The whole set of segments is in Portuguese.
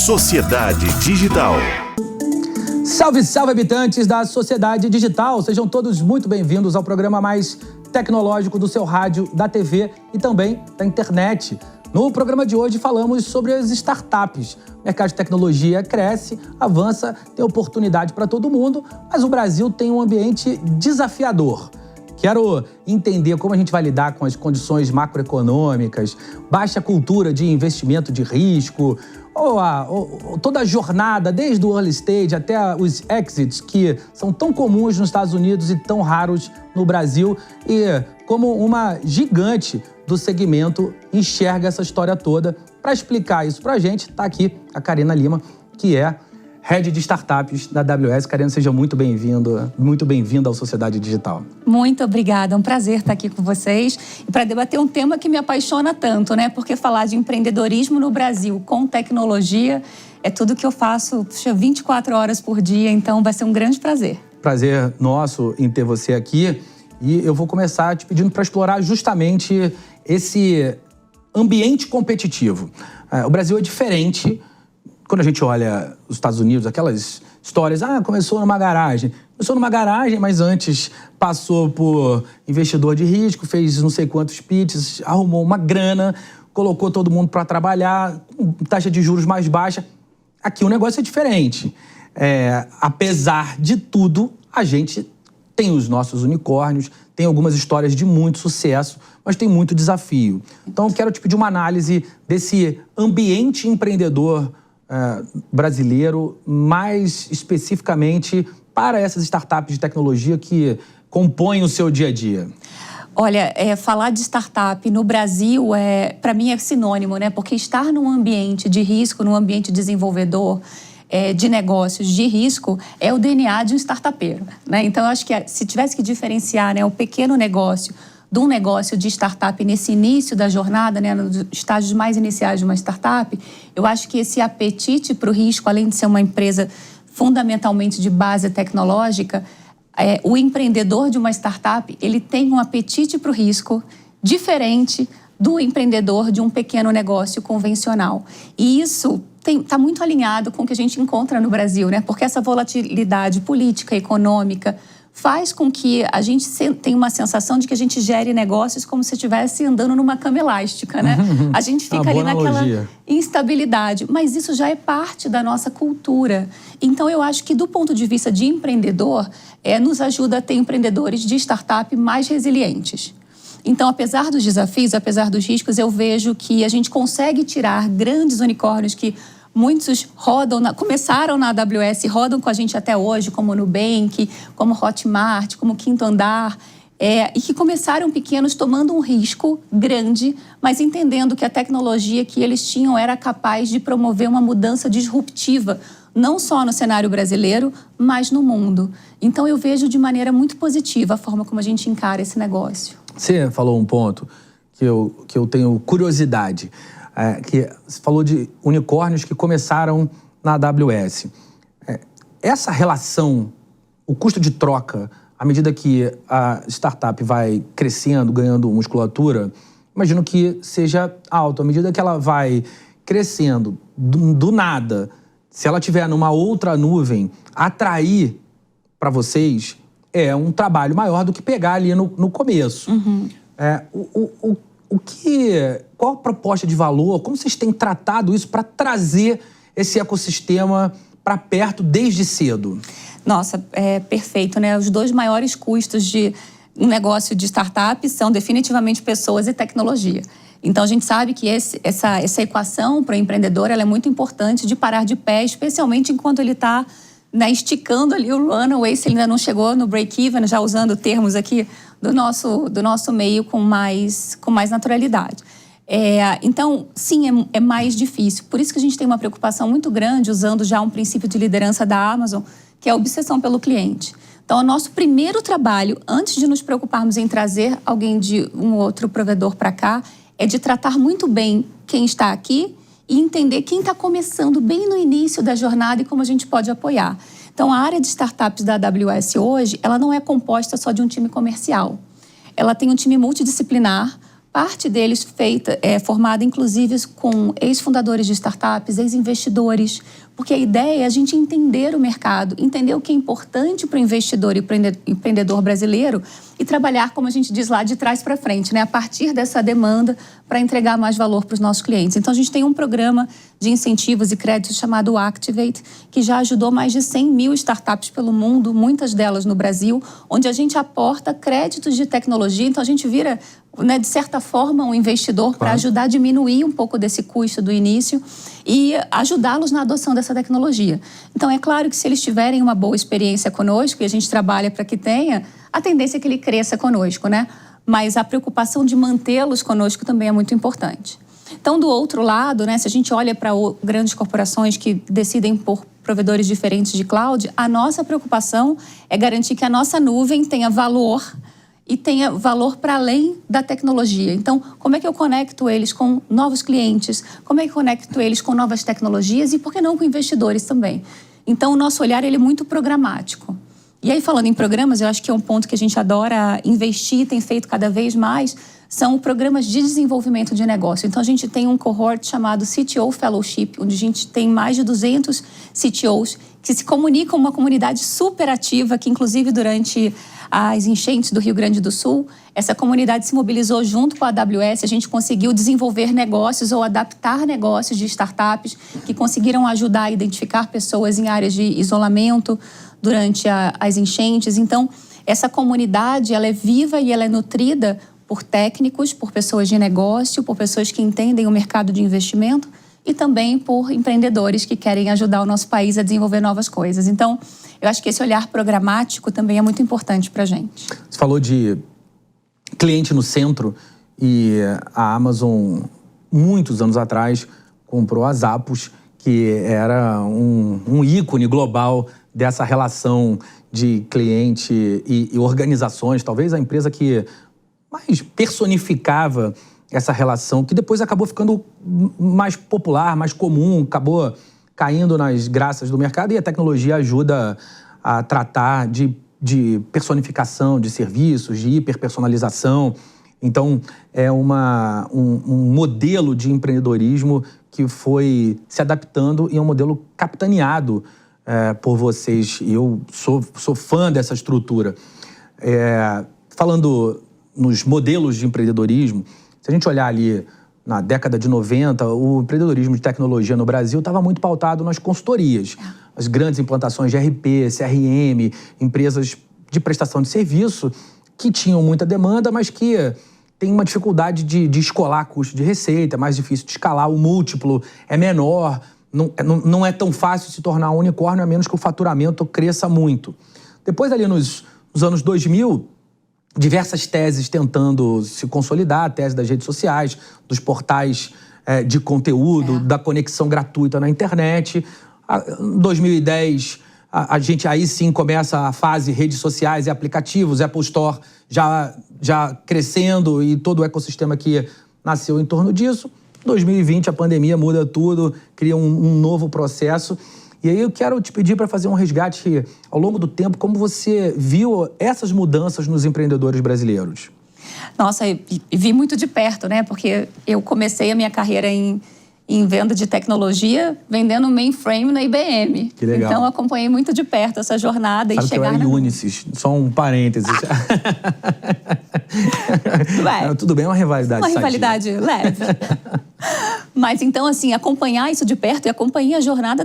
Sociedade Digital. Salve, salve, habitantes da Sociedade Digital! Sejam todos muito bem-vindos ao programa mais tecnológico do seu rádio, da TV e também da internet. No programa de hoje falamos sobre as startups. O mercado de tecnologia cresce, avança, tem oportunidade para todo mundo, mas o Brasil tem um ambiente desafiador. Quero entender como a gente vai lidar com as condições macroeconômicas, baixa cultura de investimento de risco, toda a jornada, desde o early stage até os exits, que são tão comuns nos Estados Unidos e tão raros no Brasil, e como uma gigante do segmento enxerga essa história toda. Para explicar isso para a gente, está aqui a Karina Lima, que é Head de Startups da AWS. Karina, seja muito bem-vinda ao Sociedade Digital. Muito obrigada, é um prazer estar aqui com vocês e para debater um tema que me apaixona tanto, né? Porque falar de empreendedorismo no Brasil com tecnologia é tudo que eu faço 24 horas por dia, então vai ser um grande prazer. Prazer nosso em ter você aqui, e eu vou começar te pedindo para explorar justamente esse ambiente competitivo. O Brasil é diferente. Quando a gente olha os Estados Unidos, aquelas histórias, começou numa garagem. Começou numa garagem, mas antes passou por investidor de risco, fez não sei quantos pitches, arrumou uma grana, colocou todo mundo para trabalhar, com taxa de juros mais baixa. Aqui o negócio é diferente. Apesar de tudo, a gente tem os nossos unicórnios, tem algumas histórias de muito sucesso, mas tem muito desafio. Então, eu quero te pedir uma análise desse ambiente empreendedor brasileiro, mais especificamente para essas startups de tecnologia que compõem o seu dia a dia. Olha, falar de startup no Brasil, para mim, é sinônimo, né? Porque estar num ambiente de risco, num ambiente desenvolvedor, de negócios de risco, é o DNA de um startupeiro, né? Então, eu acho que se tivesse que diferenciar, né, o pequeno negócio de um negócio de startup nesse início da jornada, né, nos estágios mais iniciais de uma startup, eu acho que esse apetite para o risco, além de ser uma empresa fundamentalmente de base tecnológica, o empreendedor de uma startup, ele tem um apetite para o risco diferente do empreendedor de um pequeno negócio convencional. E isso está muito alinhado com o que a gente encontra no Brasil, né? Porque essa volatilidade política, econômica, faz com que a gente tenha uma sensação de que a gente gere negócios como se estivesse andando numa cama elástica, né? A gente fica ali naquela instabilidade, mas isso já é parte da nossa cultura. Então, eu acho que do ponto de vista de empreendedor, nos ajuda a ter empreendedores de startup mais resilientes. Então, apesar dos desafios, apesar dos riscos, eu vejo que a gente consegue tirar grandes unicórnios que muitos começaram na AWS, rodam com a gente até hoje, como Nubank, como Hotmart, como Quinto Andar, e que começaram pequenos tomando um risco grande, mas entendendo que a tecnologia que eles tinham era capaz de promover uma mudança disruptiva, não só no cenário brasileiro, mas no mundo. Então, eu vejo de maneira muito positiva a forma como a gente encara esse negócio. Você falou um ponto que eu tenho curiosidade. Que você falou de unicórnios que começaram na AWS. Essa relação, o custo de troca, à medida que a startup vai crescendo, ganhando musculatura, imagino que seja alto. À medida que ela vai crescendo do nada, se ela tiver numa outra nuvem, atrair para vocês é um trabalho maior do que pegar ali no começo. Uhum. Qual a proposta de valor? Como vocês têm tratado isso para trazer esse ecossistema para perto desde cedo? Nossa, perfeito, né? Os dois maiores custos de um negócio de startup são definitivamente pessoas e tecnologia. Então, a gente sabe que essa equação para o empreendedor ela é muito importante de parar de pé, especialmente enquanto ele está esticando ali o runway, se ele ainda não chegou no break-even, já usando termos aqui do nosso meio com mais naturalidade. Então, sim, é mais difícil. Por isso que a gente tem uma preocupação muito grande, usando já um princípio de liderança da Amazon, que é a obsessão pelo cliente. Então, o nosso primeiro trabalho, antes de nos preocuparmos em trazer alguém de um outro provedor para cá, é de tratar muito bem quem está aqui e entender quem está começando bem no início da jornada e como a gente pode apoiar. Então, a área de startups da AWS hoje, ela não é composta só de um time comercial. Ela tem um time multidisciplinar parte deles formada inclusive com ex-fundadores de startups, ex-investidores, porque a ideia é a gente entender o mercado, entender o que é importante para o investidor e para o empreendedor brasileiro e trabalhar, como a gente diz lá, de trás para frente, né? A partir dessa demanda para entregar mais valor para os nossos clientes. Então, a gente tem um programa de incentivos e créditos chamado Activate, que já ajudou mais de 100 mil startups pelo mundo, muitas delas no Brasil, onde a gente aporta créditos de tecnologia. Então, a gente vira, né, de certa forma, um investidor para ajudar a diminuir um pouco desse custo do início e ajudá-los na adoção dessa tecnologia. Então, é claro que se eles tiverem uma boa experiência conosco, e a gente trabalha para que tenha, a tendência é que ele cresça conosco, né? Mas a preocupação de mantê-los conosco também é muito importante. Então, do outro lado, né, se a gente olha para grandes corporações que decidem por provedores diferentes de cloud, a nossa preocupação é garantir que a nossa nuvem tenha valor e tenha valor para além da tecnologia. Então, como é que eu conecto eles com novos clientes? Como é que eu conecto eles com novas tecnologias? E por que não com investidores também? Então, o nosso olhar ele é muito programático. E aí, falando em programas, eu acho que é um ponto que a gente adora investir, tem feito cada vez mais, são programas de desenvolvimento de negócio. Então, a gente tem um cohort chamado CTO Fellowship, onde a gente tem mais de 200 CTOs que se comunicam, uma comunidade super ativa, que inclusive durante as enchentes do Rio Grande do Sul, essa comunidade se mobilizou junto com a AWS, a gente conseguiu desenvolver negócios ou adaptar negócios de startups que conseguiram ajudar a identificar pessoas em áreas de isolamento durante as enchentes. Então, essa comunidade, ela é viva e ela é nutrida por técnicos, por pessoas de negócio, por pessoas que entendem o mercado de investimento e também por empreendedores que querem ajudar o nosso país a desenvolver novas coisas. Então, eu acho que esse olhar programático também é muito importante para a gente. Você falou de cliente no centro e a Amazon, muitos anos atrás, comprou a Zappos, que era um ícone global dessa relação de cliente e organizações, talvez a empresa que mais personificava essa relação, que depois acabou ficando mais popular, mais comum, acabou caindo nas graças do mercado, e a tecnologia ajuda a tratar de personificação de serviços, de hiperpersonalização. Então, é um modelo de empreendedorismo que foi se adaptando e é um modelo capitaneado por vocês. E eu sou fã dessa estrutura. Falando nos modelos de empreendedorismo, se a gente olhar ali na década de 90, o empreendedorismo de tecnologia no Brasil estava muito pautado nas consultorias. As grandes implantações de RP, CRM, empresas de prestação de serviço que tinham muita demanda, mas que tem uma dificuldade de escolar custo de receita, é mais difícil de escalar, o múltiplo é menor, não é tão fácil se tornar um unicórnio, a menos que o faturamento cresça muito. Depois, ali nos anos 2000, diversas teses tentando se consolidar, a tese das redes sociais, dos portais de conteúdo, da conexão gratuita na internet. Em 2010, a gente aí sim começa a fase redes sociais e aplicativos, Apple Store já crescendo e todo o ecossistema que nasceu em torno disso. 2020, a pandemia muda tudo, cria um novo processo. E aí eu quero te pedir para fazer um resgate ao longo do tempo, como você viu essas mudanças nos empreendedores brasileiros? Nossa, vi muito de perto, né? Porque eu comecei a minha carreira em venda de tecnologia, vendendo mainframe na IBM. Que legal. Então, eu acompanhei muito de perto essa jornada. Sabe e chegar que eu era Unisys, só um parênteses. Tudo bem, é uma rivalidade sadia. Uma rivalidade leve. Mas, então, assim, acompanhar isso de perto e acompanhar a jornada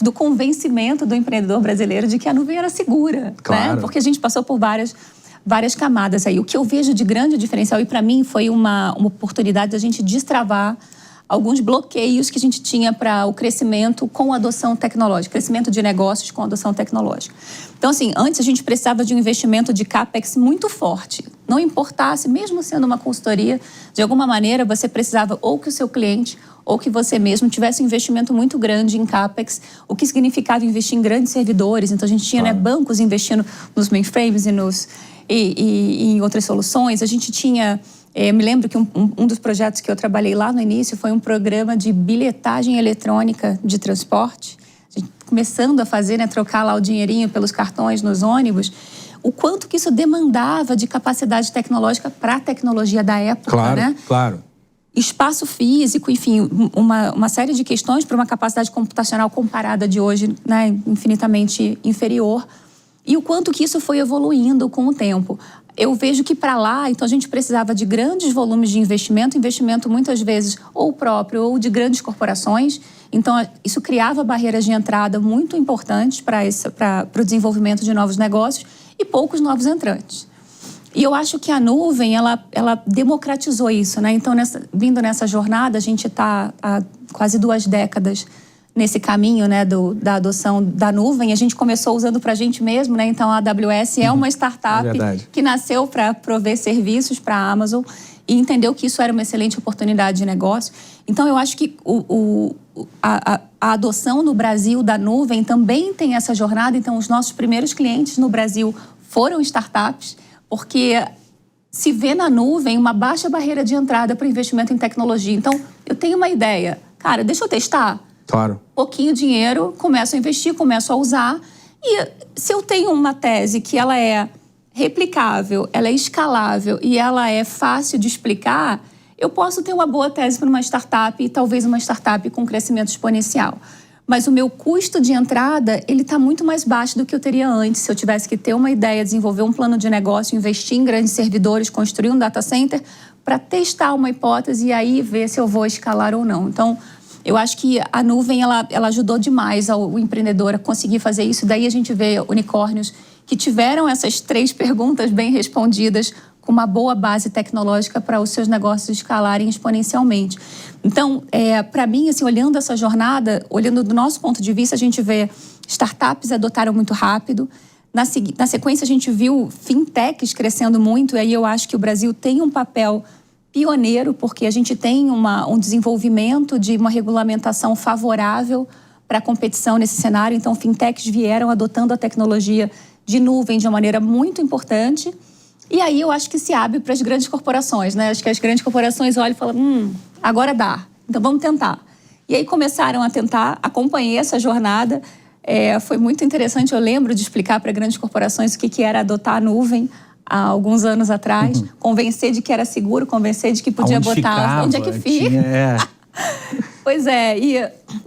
do convencimento do empreendedor brasileiro de que a nuvem era segura. Claro. Né? Porque a gente passou por várias camadas aí. O que eu vejo de grande diferencial, e para mim foi uma oportunidade da gente destravar alguns bloqueios que a gente tinha para o crescimento com a adoção tecnológica, crescimento de negócios com a adoção tecnológica. Então, assim, antes a gente precisava de um investimento de CAPEX muito forte. Não importasse, mesmo sendo uma consultoria, de alguma maneira você precisava ou que o seu cliente ou que você mesmo tivesse um investimento muito grande em CAPEX, o que significava investir em grandes servidores. Então, a gente tinha bancos investindo nos mainframes e em outras soluções. A gente tinha... Eu me lembro que um dos projetos que eu trabalhei lá no início foi um programa de bilhetagem eletrônica de transporte. A gente começando a fazer, né, trocar lá o dinheirinho pelos cartões nos ônibus. o quanto que isso demandava de capacidade tecnológica para a tecnologia da época, claro, né? Claro. Espaço físico, enfim, uma série de questões para uma capacidade computacional comparada de hoje, né, infinitamente inferior. E o quanto que isso foi evoluindo com o tempo. Eu vejo que para lá, então a gente precisava de grandes volumes de investimento muitas vezes ou próprio ou de grandes corporações. Então isso criava barreiras de entrada muito importantes para o desenvolvimento de novos negócios e poucos novos entrantes. E eu acho que a nuvem, ela democratizou isso, né? Então, vindo nessa jornada, a gente está há quase 2 décadas nesse caminho, né, da adoção da nuvem. A gente começou usando para a gente mesmo, né? Então, a AWS é uma startup que nasceu para prover serviços para a Amazon e entendeu que isso era uma excelente oportunidade de negócio. Então, eu acho que a adoção no Brasil da nuvem também tem essa jornada. Então, os nossos primeiros clientes no Brasil foram startups, porque se vê na nuvem uma baixa barreira de entrada para investimento em tecnologia. Então, eu tenho uma ideia. Cara, deixa eu testar. Claro. Pouquinho dinheiro, começo a investir, começo a usar. E se eu tenho uma tese que ela é replicável, ela é escalável e ela é fácil de explicar, eu posso ter uma boa tese para uma startup e talvez uma startup com crescimento exponencial. Mas o meu custo de entrada, ele está muito mais baixo do que eu teria antes. Se eu tivesse que ter uma ideia, desenvolver um plano de negócio, investir em grandes servidores, construir um data center para testar uma hipótese e aí ver se eu vou escalar ou não. Então, eu acho que a nuvem, ela ajudou demais o empreendedor a conseguir fazer isso. Daí a gente vê unicórnios que tiveram essas 3 perguntas bem respondidas com uma boa base tecnológica para os seus negócios escalarem exponencialmente. Então, para mim, assim, olhando essa jornada, olhando do nosso ponto de vista, a gente vê startups adotaram muito rápido. Na sequência, a gente viu fintechs crescendo muito, e aí eu acho que o Brasil tem um papel pioneiro, porque a gente tem um desenvolvimento de uma regulamentação favorável para a competição nesse cenário. Então, fintechs vieram adotando a tecnologia de nuvem de uma maneira muito importante. E aí eu acho que se abre para as grandes corporações, né? Acho que as grandes corporações olham e falam, agora dá, então vamos tentar. E aí começaram a tentar, acompanhei essa jornada. Foi muito interessante, eu lembro de explicar para grandes corporações o que era adotar a nuvem há alguns anos atrás, convencer de que era seguro, convencer de que podia botar... Onde é que fica? Pois é,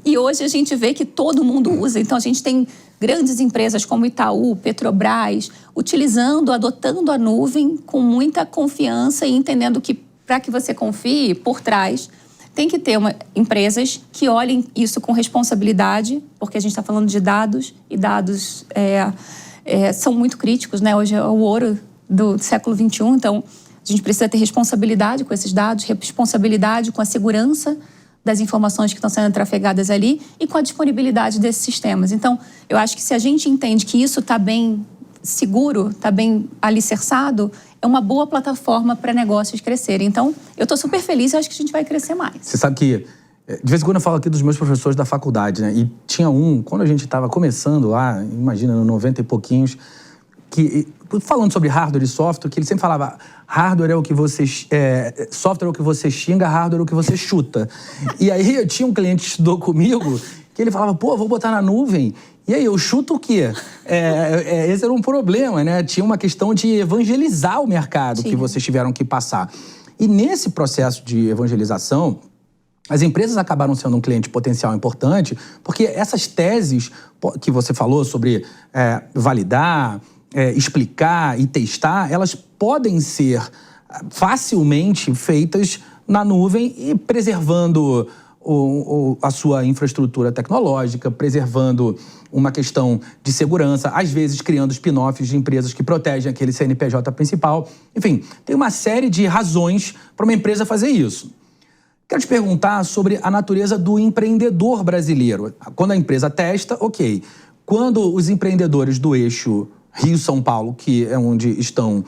e hoje a gente vê que todo mundo usa. Então a gente tem grandes empresas como Itaú, Petrobras, adotando a nuvem com muita confiança e entendendo que para que você confie por trás, tem que ter empresas que olhem isso com responsabilidade, porque a gente está falando de dados, e dados são muito críticos, né? Hoje é o ouro do século XXI, então a gente precisa ter responsabilidade com esses dados, responsabilidade com a segurança das informações que estão sendo trafegadas ali e com a disponibilidade desses sistemas. Então, eu acho que se a gente entende que isso está bem seguro, está bem alicerçado, é uma boa plataforma para negócios crescerem. Então, eu estou super feliz e acho que a gente vai crescer mais. Você sabe que, de vez em quando eu falo aqui dos meus professores da faculdade, né? E tinha quando a gente estava começando lá, imagina, no 90 e pouquinhos, falando sobre hardware e software, que ele sempre falava, hardware é o que você... software é o que você xinga, hardware é o que você chuta. E aí eu tinha um cliente que estudou comigo, que ele falava, vou botar na nuvem. E aí, eu chuto o quê? Esse era um problema, né? Tinha uma questão de evangelizar o mercado que vocês tiveram que passar. E nesse processo de evangelização, as empresas acabaram sendo um cliente potencial importante, porque essas teses que você falou sobre validar, explicar e testar, elas podem ser facilmente feitas na nuvem e preservando a sua infraestrutura tecnológica, preservando uma questão de segurança, às vezes criando spin-offs de empresas que protegem aquele CNPJ principal. Enfim, tem uma série de razões para uma empresa fazer isso. Quero te perguntar sobre a natureza do empreendedor brasileiro. Quando a empresa testa, ok. Quando os empreendedores do eixo Rio-São Paulo, que é onde estão,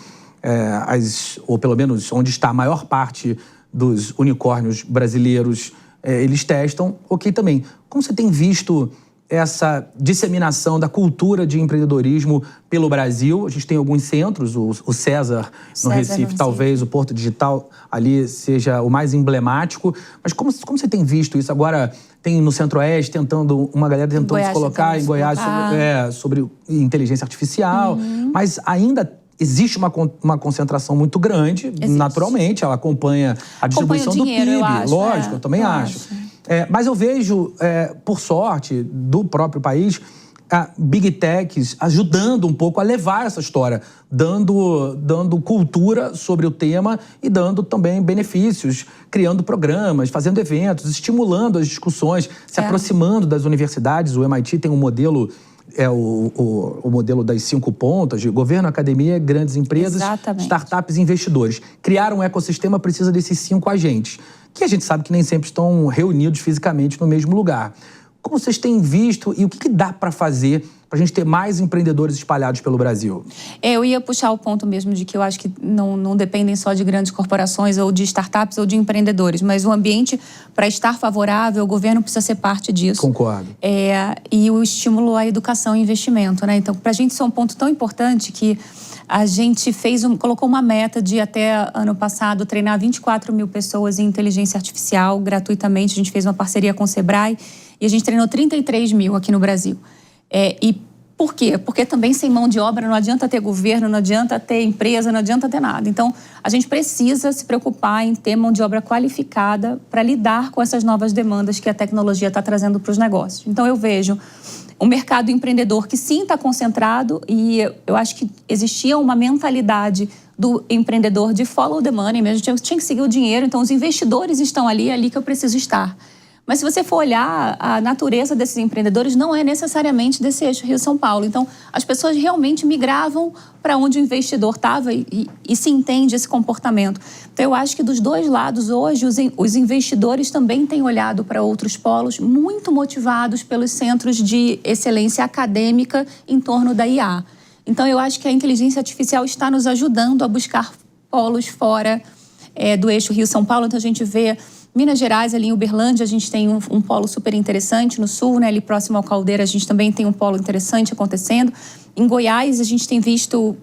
ou pelo menos onde está a maior parte dos unicórnios brasileiros, eles testam, ok também. Como você tem visto essa disseminação da cultura de empreendedorismo pelo Brasil? A gente tem alguns centros, o César no Recife, talvez o Porto Digital ali seja o mais emblemático. Mas como você tem visto isso? Agora tem no Centro-Oeste uma galera tentando se colocar em Goiás sobre inteligência artificial, mas ainda existe uma concentração muito grande, naturalmente, ela acompanha a distribuição do PIB, lógico, eu também acho. Mas eu vejo, por sorte, do próprio país, Big Techs ajudando um pouco a levar essa história, dando cultura sobre o tema e dando também benefícios, criando programas, fazendo eventos, estimulando as discussões, se aproximando das universidades. O MIT tem um modelo, o modelo das 5 pontas, de governo, academia, grandes empresas, startups e investidores. Criar um ecossistema precisa desses 5 agentes, que a gente sabe que nem sempre estão reunidos fisicamente no mesmo lugar. Como vocês têm visto e o que dá para fazer para a gente ter mais empreendedores espalhados pelo Brasil? Eu ia puxar o ponto mesmo de que eu acho que não dependem só de grandes corporações ou de startups ou de empreendedores, mas o ambiente, para estar favorável, o governo precisa ser parte disso. Concordo. E o estímulo à educação e investimento, né? Então, para a gente isso é um ponto tão importante que a gente colocou uma meta de até ano passado treinar 24 mil pessoas em inteligência artificial gratuitamente. A gente fez uma parceria com o Sebrae e a gente treinou 33 mil aqui no Brasil. E por quê? Porque também sem mão de obra não adianta ter governo, não adianta ter empresa, não adianta ter nada. Então, a gente precisa se preocupar em ter mão de obra qualificada para lidar com essas novas demandas que a tecnologia está trazendo para os negócios. Então, eu vejo um mercado empreendedor que sim está concentrado e eu acho que existia uma mentalidade do empreendedor de follow the money mesmo, tinha que seguir o dinheiro, então os investidores estão ali que eu preciso estar. Mas se você for olhar, a natureza desses empreendedores não é necessariamente desse eixo Rio-São Paulo. Então, as pessoas realmente migravam para onde o investidor estava e se entende esse comportamento. Então, eu acho que dos dois lados, hoje, os investidores também têm olhado para outros polos muito motivados pelos centros de excelência acadêmica em torno da IA. Então, eu acho que a inteligência artificial está nos ajudando a buscar polos fora do eixo Rio-São Paulo. Então, a gente vê Minas Gerais, ali em Uberlândia, a gente tem um polo super interessante. No sul, né, ali próximo ao Caldeira, a gente também tem um polo interessante acontecendo. Em Goiás, a gente tem visto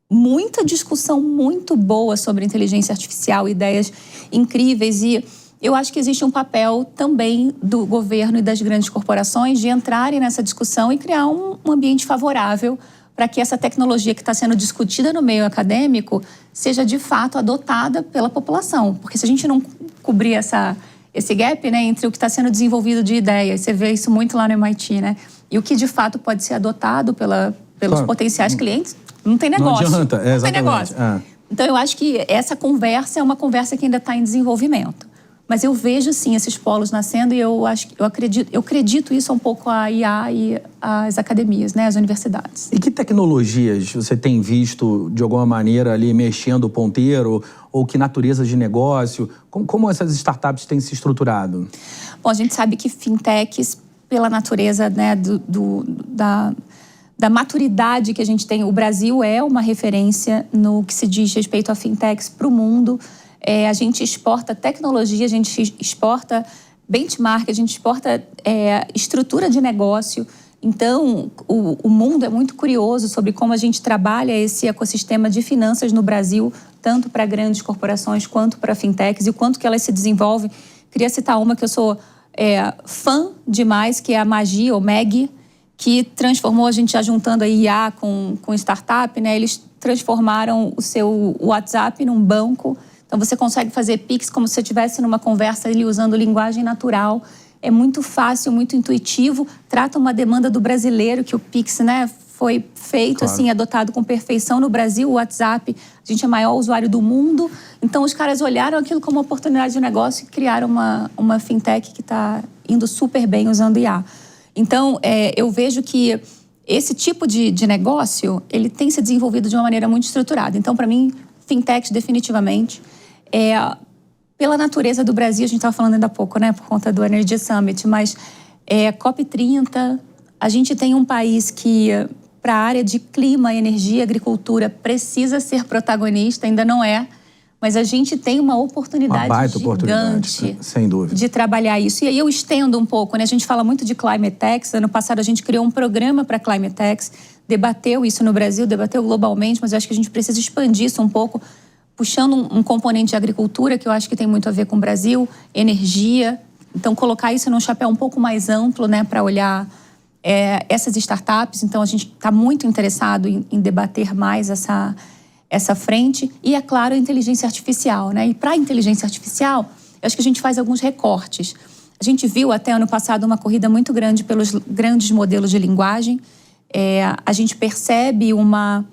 muita discussão muito boa sobre inteligência artificial, ideias incríveis. E eu acho que existe um papel também do governo e das grandes corporações de entrarem nessa discussão e criar um ambiente favorável para que essa tecnologia que está sendo discutida no meio acadêmico seja, de fato, adotada pela população. Porque se a gente não cobrir esse gap, né, entre o que está sendo desenvolvido de ideias, você vê isso muito lá no MIT, né, e o que, de fato, pode ser adotado pelos potenciais clientes, não tem negócio. Não adianta, não tem negócio. Então, eu acho que essa conversa é uma conversa que ainda está em desenvolvimento. Mas eu vejo, sim, esses polos nascendo e eu acredito isso um pouco à IA e às academias, né, às universidades. E que tecnologias você tem visto, de alguma maneira, ali mexendo o ponteiro? Ou que natureza de negócio? Como essas startups têm se estruturado? Bom, a gente sabe que fintechs, pela natureza, né, da maturidade que a gente tem, o Brasil é uma referência no que se diz respeito a fintechs para o mundo. A gente exporta tecnologia, a gente exporta benchmark, a gente exporta estrutura de negócio. Então, o mundo é muito curioso sobre como a gente trabalha esse ecossistema de finanças no Brasil, tanto para grandes corporações quanto para fintechs, e o quanto que elas se desenvolvem. Queria citar uma que eu sou fã demais, que é a Magi, ou Meg, que transformou, a gente já juntando a IA com startup, né? Eles transformaram o seu WhatsApp num banco. Então, você consegue fazer Pix como se você estivesse numa conversa ali usando linguagem natural. É muito fácil, muito intuitivo. Trata uma demanda do brasileiro, que o Pix, né, foi feito, assim, adotado com perfeição no Brasil. O WhatsApp, a gente é o maior usuário do mundo. Então, os caras olharam aquilo como uma oportunidade de negócio e criaram uma fintech que está indo super bem usando IA. Então, eu vejo que esse tipo de negócio, ele tem se desenvolvido de uma maneira muito estruturada. Então, para mim, fintechs definitivamente. Pela natureza do Brasil, a gente estava falando ainda há pouco, né, por conta do Energy Summit, mas COP30, a gente tem um país que, para a área de clima, energia, agricultura, precisa ser protagonista, ainda não é, mas a gente tem uma oportunidade gigante, sem dúvida, de trabalhar isso. E aí eu estendo um pouco, né? A gente fala muito de Climate Tax. Ano passado a gente criou um programa para Climate Tax, debateu isso no Brasil, debateu globalmente, mas eu acho que a gente precisa expandir isso um pouco, puxando um componente de agricultura, que eu acho que tem muito a ver com o Brasil, energia. Então, colocar isso num chapéu um pouco mais amplo, né, para olhar essas startups. Então, a gente está muito interessado em debater mais essa frente. E, é claro, a inteligência artificial, né? E para a inteligência artificial, eu acho que a gente faz alguns recortes. A gente viu até ano passado uma corrida muito grande pelos grandes modelos de linguagem. A gente percebe uma...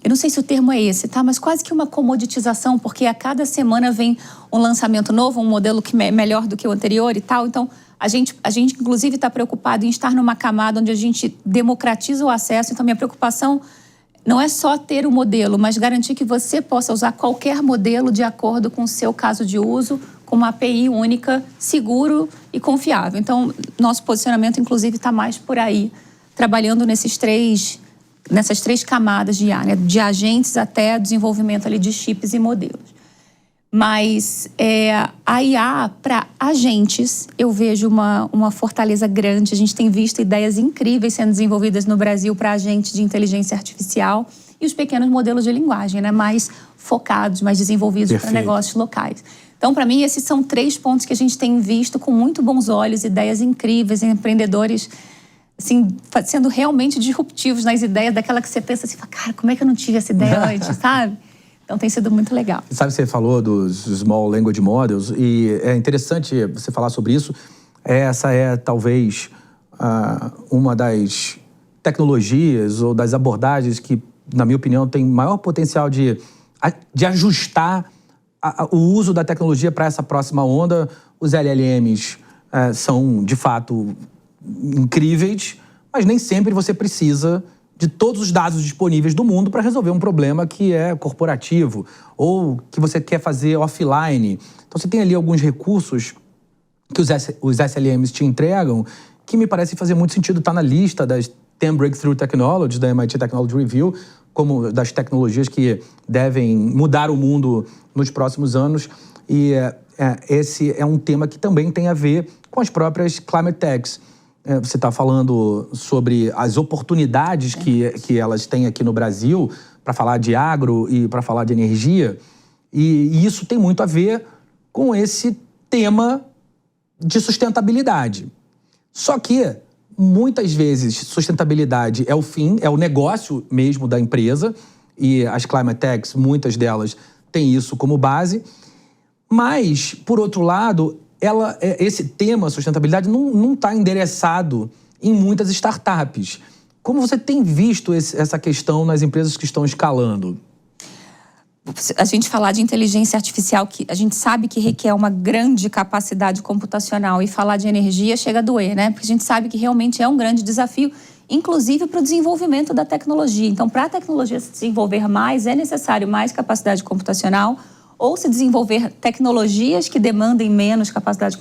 Eu não sei se o termo é esse, tá? Mas quase que uma comoditização, porque a cada semana vem um lançamento novo, um modelo que é melhor do que o anterior e tal. Então, a gente inclusive, está preocupado em estar numa camada onde a gente democratiza o acesso. Então, minha preocupação não é só ter o modelo, mas garantir que você possa usar qualquer modelo de acordo com o seu caso de uso, com uma API única, seguro e confiável. Então, nosso posicionamento, inclusive, está mais por aí, trabalhando nessas três camadas de IA, né? De agentes até desenvolvimento ali de chips e modelos. Mas a IA para agentes, eu vejo uma fortaleza grande. A gente tem visto ideias incríveis sendo desenvolvidas no Brasil para agentes de inteligência artificial e os pequenos modelos de linguagem, né? Mais focados, mais desenvolvidos para negócios locais. Então, para mim, esses são 3 pontos que a gente tem visto com muito bons olhos, ideias incríveis, empreendedores assim, sendo realmente disruptivos nas ideias, daquela que você pensa assim, cara, como é que eu não tive essa ideia antes, sabe? Então tem sido muito legal. Sabe, você falou dos Small Language Models e é interessante você falar sobre isso. Essa é talvez uma das tecnologias ou das abordagens que, na minha opinião, tem maior potencial de ajustar o uso da tecnologia para essa próxima onda. Os LLMs são, de fato, incríveis, mas nem sempre você precisa de todos os dados disponíveis do mundo para resolver um problema que é corporativo ou que você quer fazer offline. Então, você tem ali alguns recursos que os SLMs te entregam que me parece fazer muito sentido estar na lista das 10 Breakthrough Technologies da MIT Technology Review, como das tecnologias que devem mudar o mundo nos próximos anos. E esse é um tema que também tem a ver com as próprias Climate Techs. Você está falando sobre as oportunidades que elas têm aqui no Brasil para falar de agro e para falar de energia. E isso tem muito a ver com esse tema de sustentabilidade. Só que, muitas vezes, sustentabilidade é o fim, é o negócio mesmo da empresa. E as Climate Techs, muitas delas, têm isso como base. Mas, por outro lado, esse tema, sustentabilidade, não está endereçado em muitas startups. Como você tem visto essa questão nas empresas que estão escalando? A gente falar de inteligência artificial, que a gente sabe que requer uma grande capacidade computacional, e falar de energia chega a doer, né? Porque a gente sabe que realmente é um grande desafio, inclusive para o desenvolvimento da tecnologia. Então, para a tecnologia se desenvolver mais, é necessário mais capacidade computacional, ou se desenvolver tecnologias que demandem menos capacidade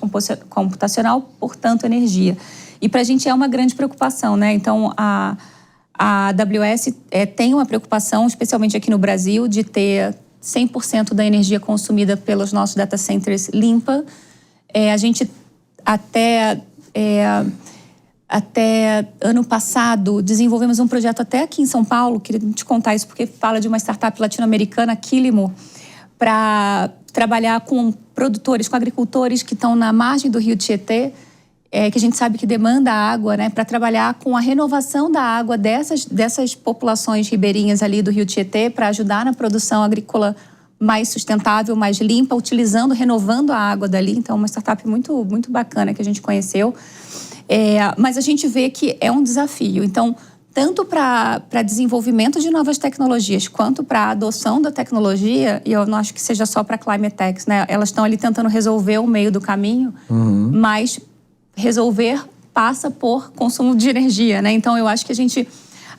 computacional, portanto, energia. E para a gente é uma grande preocupação, né? Então, a AWS tem uma preocupação, especialmente aqui no Brasil, de ter 100% da energia consumida pelos nossos data centers limpa. A gente até ano passado desenvolvemos um projeto até aqui em São Paulo, queria te contar isso porque fala de uma startup latino-americana, Quilimo, para trabalhar com produtores, com agricultores que estão na margem do rio Tietê, que a gente sabe que demanda água, né, para trabalhar com a renovação da água dessas populações ribeirinhas ali do rio Tietê, para ajudar na produção agrícola mais sustentável, mais limpa, renovando a água dali. Então, uma startup muito, muito bacana que a gente conheceu. Mas a gente vê que é um desafio. Então, tanto para desenvolvimento de novas tecnologias, quanto para a adoção da tecnologia, e eu não acho que seja só para Climate Techs, né? Elas estão ali tentando resolver o meio do caminho, mas resolver passa por consumo de energia, né? Então, eu acho que a gente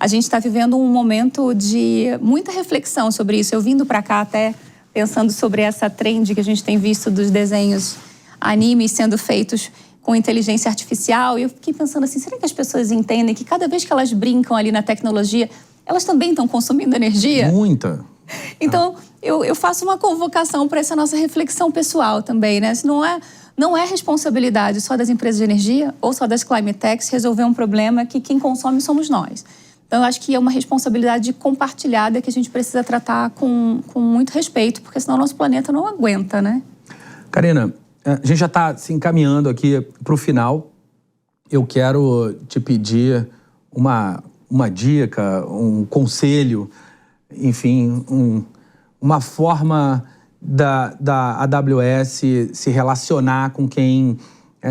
está vivendo um momento de muita reflexão sobre isso. Eu vindo para cá até pensando sobre essa trend que a gente tem visto dos desenhos animes sendo feitos com inteligência artificial, e eu fiquei pensando assim, será que as pessoas entendem que cada vez que elas brincam ali na tecnologia, elas também estão consumindo energia? Muita. Então, eu faço uma convocação para essa nossa reflexão pessoal também, né? Não é responsabilidade só das empresas de energia ou só das climate techs resolver um problema que quem consome somos nós. Então, eu acho que é uma responsabilidade compartilhada que a gente precisa tratar com muito respeito, porque senão o nosso planeta não aguenta, né? Karina, a gente já está se encaminhando aqui para o final. Eu quero te pedir uma dica, um conselho, enfim, uma forma da AWS se relacionar com quem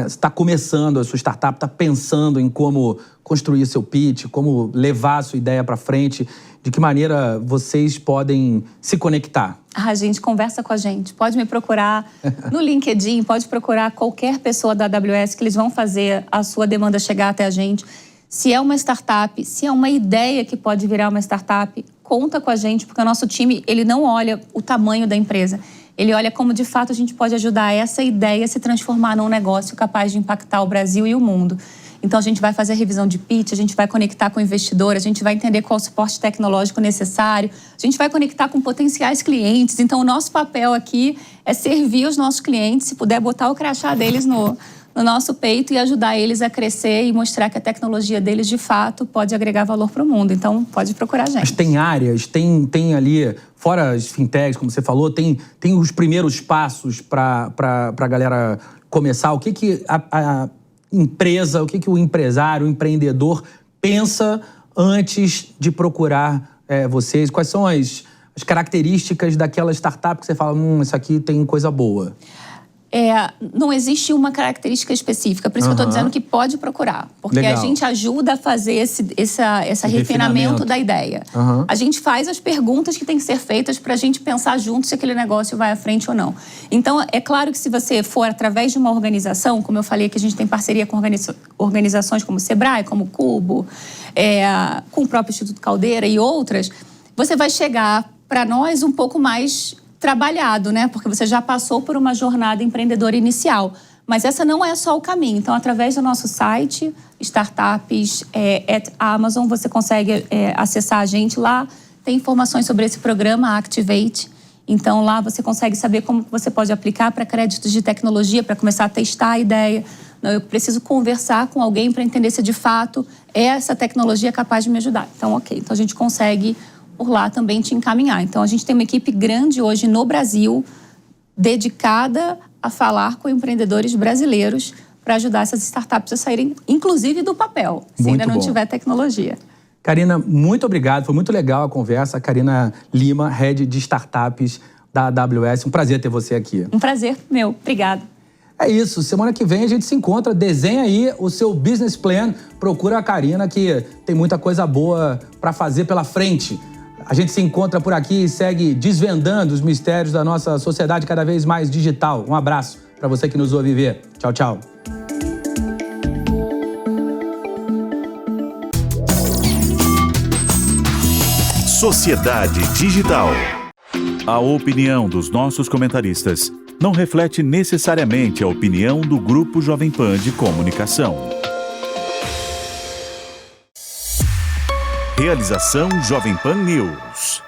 está começando a sua startup, está pensando em como construir seu pitch, como levar a sua ideia para frente, de que maneira vocês podem se conectar? Gente, conversa com a gente. Pode me procurar no LinkedIn, pode procurar qualquer pessoa da AWS que eles vão fazer a sua demanda chegar até a gente. Se é uma startup, se é uma ideia que pode virar uma startup, conta com a gente, porque o nosso time, ele não olha o tamanho da empresa. Ele olha como, de fato, a gente pode ajudar essa ideia a se transformar num negócio capaz de impactar o Brasil e o mundo. Então, a gente vai fazer a revisão de pitch, a gente vai conectar com o investidor, a gente vai entender qual o suporte tecnológico necessário, a gente vai conectar com potenciais clientes. Então, o nosso papel aqui é servir os nossos clientes, se puder botar o crachá deles no nosso peito e ajudar eles a crescer e mostrar que a tecnologia deles, de fato, pode agregar valor para o mundo. Então, pode procurar a gente. Mas tem áreas, tem ali, fora as fintechs, como você falou, tem os primeiros passos para a galera começar. O que a empresa, o que o empresário, o empreendedor pensa antes de procurar vocês? Quais são as características daquela startup que você fala, isso aqui tem coisa boa? Não existe uma característica específica, por isso que eu estou dizendo que pode procurar. Porque a gente ajuda a fazer esse refinamento da ideia. A gente faz as perguntas que têm que ser feitas para a gente pensar junto se aquele negócio vai à frente ou não. Então, é claro que se você for através de uma organização, como eu falei que a gente tem parceria com organizações como o Sebrae, como o Cubo, com o próprio Instituto Caldeira e outras, você vai chegar para nós um pouco mais trabalhado, né? Porque você já passou por uma jornada empreendedora inicial. Mas essa não é só o caminho. Então, através do nosso site, Startups @Amazon, você consegue acessar a gente lá. Tem informações sobre esse programa Activate. Então, lá você consegue saber como você pode aplicar para créditos de tecnologia, para começar a testar a ideia. Não, eu preciso conversar com alguém para entender se de fato essa tecnologia é capaz de me ajudar. Então, ok. Então, a gente consegue por lá também te encaminhar. Então, a gente tem uma equipe grande hoje no Brasil dedicada a falar com empreendedores brasileiros para ajudar essas startups a saírem, inclusive, do papel, se ainda não tiver tecnologia. Karina, muito obrigado. Foi muito legal a conversa. Karina Lima, Head de Startups da AWS. Um prazer ter você aqui. Um prazer meu. Obrigada. É isso. Semana que vem a gente se encontra. Desenha aí o seu business plan. Procura a Karina, que tem muita coisa boa para fazer pela frente. A gente se encontra por aqui e segue desvendando os mistérios da nossa sociedade cada vez mais digital. Um abraço para você que nos ouve ver. Tchau, tchau. Sociedade Digital. A opinião dos nossos comentaristas não reflete necessariamente a opinião do Grupo Jovem Pan de Comunicação. Realização Jovem Pan News.